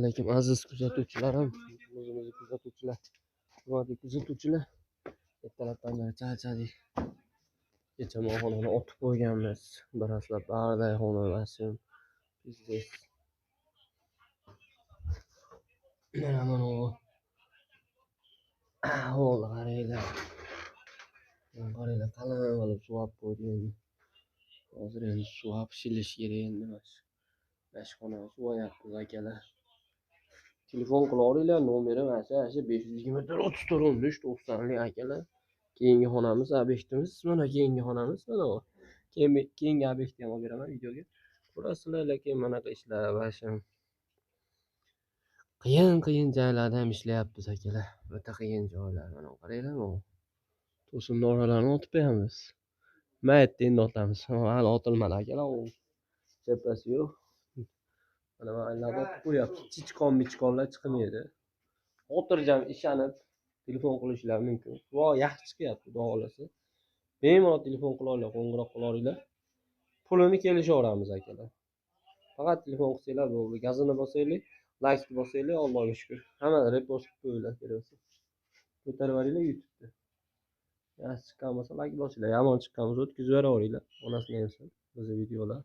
alaykum aziz kuzatuvchilarim, o'zimizni kuzatuvchilar, hurmatli kuzatuvchilar. Ertalabdan beri charchadik. Kecha xonani otib qo'yganmiz. Biraslar barday xona mashim. Biznes. Mana bu. Ahvol qaranglar. Qaranglar, qalin qilib suvab qo'ydim. Hozir endi suvab shilish kerak endi mana. Mashxonani suvayapmiz akalar. Telefon qilaveringlar, nomeri mana shu 524 akalar. Keyingi xonamiz obyektimiz mana, keyingi xonamiz mana bu. Keyingi obyektni ham olib beraman videoga. Ko'rasizlar, lekin manaqa ishlar bashim. Qiyin joylarda ham ishlayapmiz akalar. O'ta qiyin joylar. Mana qaranglar, bu to'sinni oralarini otib beramiz. Maytni endi otamiz. Hali otilmadi akalar. U chapasi yo'q. Mana maylarni otib qo'yapmiz. Chichqonlar chiqmaydi. Xotirjam ishonib telefon qilishlari mumkin. Va yaxshi chiqyapti, xudo xolasa. Bemalol telefon qilaveringlar, qo'ng'iroq qilaveringlar. Pulini kelishaveramiz akalar. Faqat telefon qilsanglar bo'ldi. Gazini bosaylik, laykni bosaylik, Allohga shukr. Hammani repost qilib qo'yinglar, keraksa. Ko'tarib yuboringlar YouTube'da. Yaxshi chiqqan bo'lsa layk bosinglar, yomon chiqqan bo'lsa o'tkazib yuboringlar. Onasini ham bizning videolar.